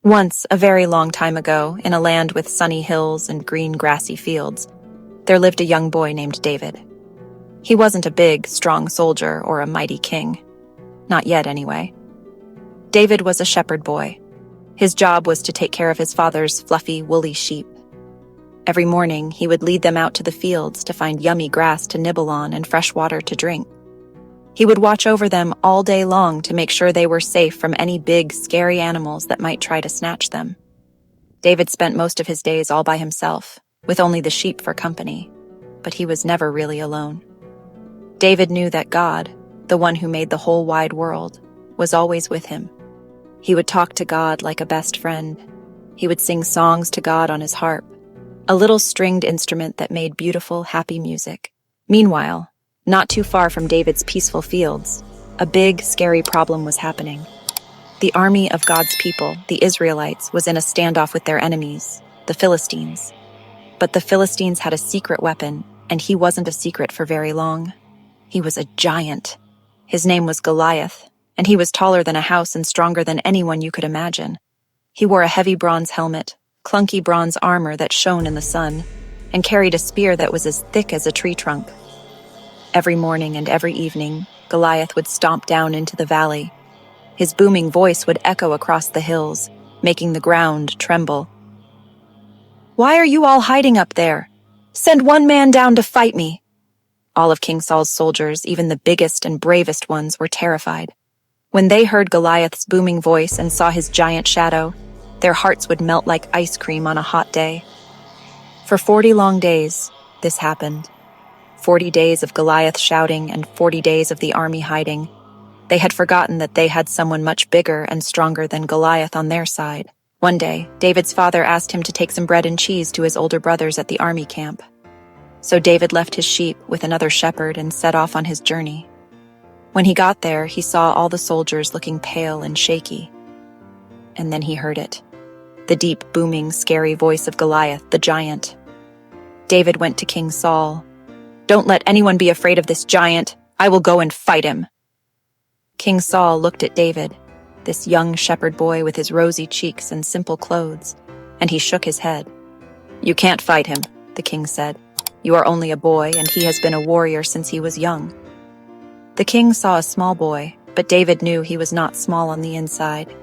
Once, a very long time ago, in a land with sunny hills and green grassy fields, there lived a young boy named David. He wasn't a big, strong soldier or a mighty king. Not yet, anyway. David was a shepherd boy. His job was to take care of his father's fluffy, woolly sheep. Every morning, he would lead them out to the fields to find yummy grass to nibble on and fresh water to drink. He would watch over them all day long to make sure they were safe from any big, scary animals that might try to snatch them. David spent most of his days all by himself, with only the sheep for company, but he was never really alone. David knew that God, the one who made the whole wide world, was always with him. He would talk to God like a best friend. He would sing songs to God on his harp, a little stringed instrument that made beautiful, happy music. Meanwhile, not too far from David's peaceful fields, a big, scary problem was happening. The army of God's people, the Israelites, was in a standoff with their enemies, the Philistines. But the Philistines had a secret weapon, and he wasn't a secret for very long. He was a giant. His name was Goliath, and he was taller than a house and stronger than anyone you could imagine. He wore a heavy bronze helmet, clunky bronze armor that shone in the sun, and carried a spear that was as thick as a tree trunk. Every morning and every evening, Goliath would stomp down into the valley. His booming voice would echo across the hills, making the ground tremble. "Why are you all hiding up there? Send one man down to fight me." All of King Saul's soldiers, even the biggest and bravest ones, were terrified. When they heard Goliath's booming voice and saw his giant shadow, their hearts would melt like ice cream on a hot day. For 40 long days, this happened. 40 days of Goliath shouting and 40 days of the army hiding. They had forgotten that they had someone much bigger and stronger than Goliath on their side. One day, David's father asked him to take some bread and cheese to his older brothers at the army camp. So David left his sheep with another shepherd and set off on his journey. When he got there, he saw all the soldiers looking pale and shaky. And then he heard it. The deep, booming, scary voice of Goliath, the giant. David went to King Saul. "Don't let anyone be afraid of this giant. I will go and fight him." King Saul looked at David, this young shepherd boy with his rosy cheeks and simple clothes, and he shook his head. "You can't fight him," the king said. "You are only a boy, and he has been a warrior since he was young." The king saw a small boy, but David knew he was not small on the inside.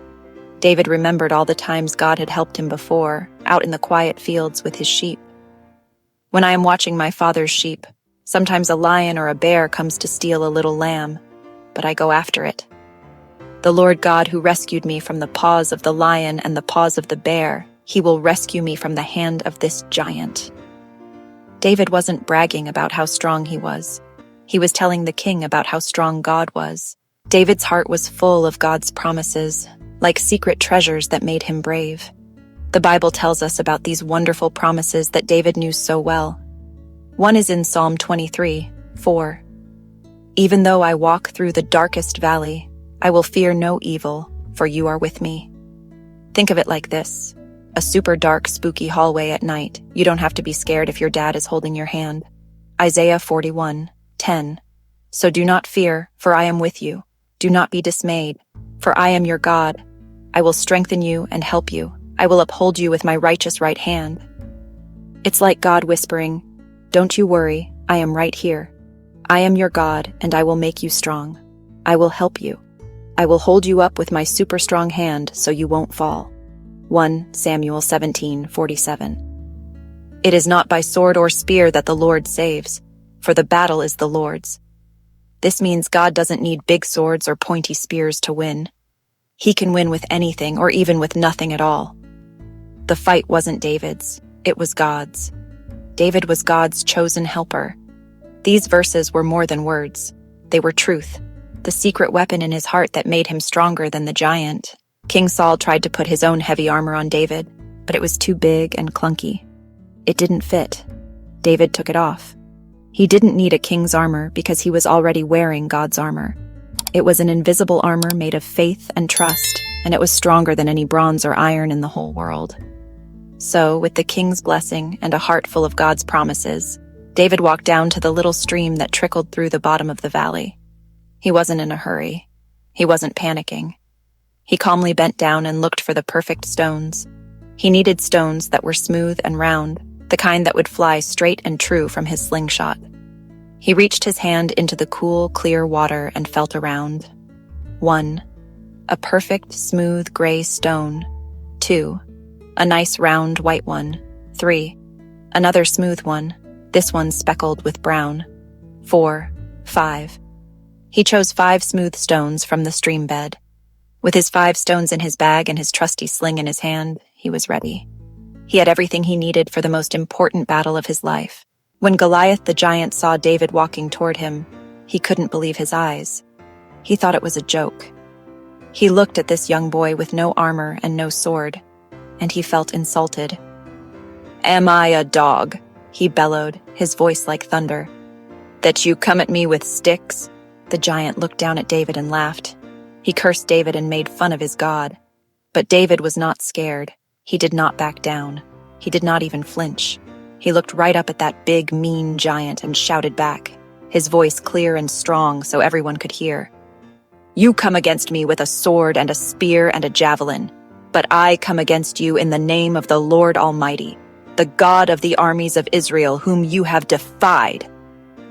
David remembered all the times God had helped him before, out in the quiet fields with his sheep. "When I am watching my father's sheep, sometimes a lion or a bear comes to steal a little lamb, but I go after it. The Lord God who rescued me from the paws of the lion and the paws of the bear, he will rescue me from the hand of this giant." David wasn't bragging about how strong he was. He was telling the king about how strong God was. David's heart was full of God's promises, like secret treasures that made him brave. The Bible tells us about these wonderful promises that David knew so well. One is in Psalm 23:4. "Even though I walk through the darkest valley, I will fear no evil, for you are with me." Think of it like this. A super dark, spooky hallway at night. You don't have to be scared if your dad is holding your hand. Isaiah 41:10. "So do not fear, for I am with you. Do not be dismayed, for I am your God. I will strengthen you and help you. I will uphold you with my righteous right hand." It's like God whispering, "Don't you worry, I am right here. I am your God, and I will make you strong. I will help you. I will hold you up with my super strong hand so you won't fall." 1 Samuel 17:47. "It is not by sword or spear that the Lord saves, for the battle is the Lord's." This means God doesn't need big swords or pointy spears to win. He can win with anything or even with nothing at all. The fight wasn't David's, it was God's. David was God's chosen helper. These verses were more than words. They were truth, the secret weapon in his heart that made him stronger than the giant. King Saul tried to put his own heavy armor on David, but it was too big and clunky. It didn't fit. David took it off. He didn't need a king's armor because he was already wearing God's armor. It was an invisible armor made of faith and trust, and it was stronger than any bronze or iron in the whole world. So, with the king's blessing and a heart full of God's promises, David walked down to the little stream that trickled through the bottom of the valley. He wasn't in a hurry. He wasn't panicking. He calmly bent down and looked for the perfect stones. He needed stones that were smooth and round, the kind that would fly straight and true from his slingshot. He reached his hand into the cool, clear water and felt around. 1. A perfect, smooth, gray stone. 2. A nice, round, white one. 3. Another smooth one, this one speckled with brown. 4. 5. He chose 5 smooth stones from the stream bed. With his 5 stones in his bag and his trusty sling in his hand, he was ready. He had everything he needed for the most important battle of his life. When Goliath the giant saw David walking toward him, he couldn't believe his eyes. He thought it was a joke. He looked at this young boy with no armor and no sword, and he felt insulted. "Am I a dog?" he bellowed, his voice like thunder. "That you come at me with sticks?" The giant looked down at David and laughed. He cursed David and made fun of his God. But David was not scared. He did not back down. He did not even flinch. He looked right up at that big, mean giant and shouted back, his voice clear and strong so everyone could hear. "You come against me with a sword and a spear and a javelin, but I come against you in the name of the Lord Almighty, the God of the armies of Israel, whom you have defied."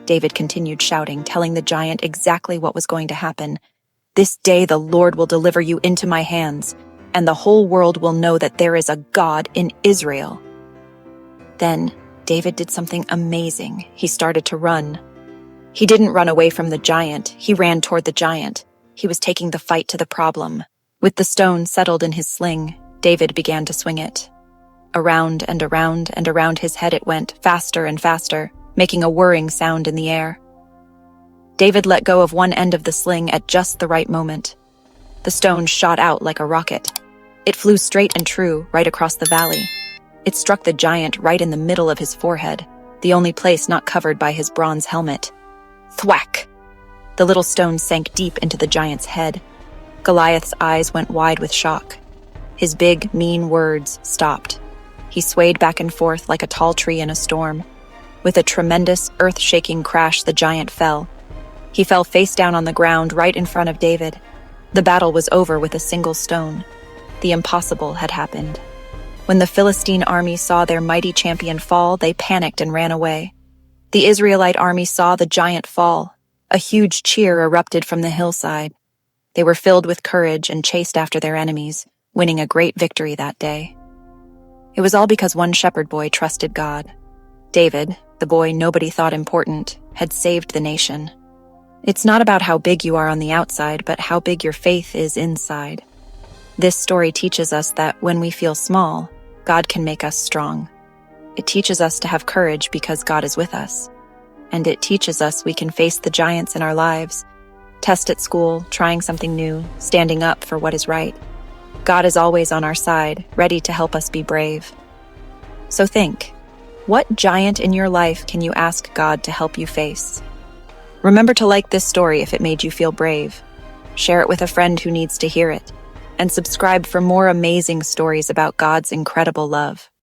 David continued shouting, telling the giant exactly what was going to happen. "This day the Lord will deliver you into my hands, and the whole world will know that there is a God in Israel." Then David did something amazing. He started to run. He didn't run away from the giant. He ran toward the giant. He was taking the fight to the problem. With the stone settled in his sling, David began to swing it. Around and around and around his head it went, faster and faster, making a whirring sound in the air. David let go of one end of the sling at just the right moment. The stone shot out like a rocket. It flew straight and true, right across the valley. It struck the giant right in the middle of his forehead, the only place not covered by his bronze helmet. Thwack! The little stone sank deep into the giant's head. Goliath's eyes went wide with shock. His big, mean words stopped. He swayed back and forth like a tall tree in a storm. With a tremendous, earth-shaking crash, the giant fell. He fell face down on the ground right in front of David. The battle was over with a single stone. The impossible had happened. When the Philistine army saw their mighty champion fall, they panicked and ran away. The Israelite army saw the giant fall. A huge cheer erupted from the hillside. They were filled with courage and chased after their enemies, winning a great victory that day. It was all because one shepherd boy trusted God. David, the boy nobody thought important, had saved the nation. It's not about how big you are on the outside, but how big your faith is inside. This story teaches us that when we feel small, God can make us strong. It teaches us to have courage because God is with us. And it teaches us we can face the giants in our lives, test at school, trying something new, standing up for what is right. God is always on our side, ready to help us be brave. So think, what giant in your life can you ask God to help you face? Remember to like this story if it made you feel brave. Share it with a friend who needs to hear it. And subscribe for more amazing stories about God's incredible love.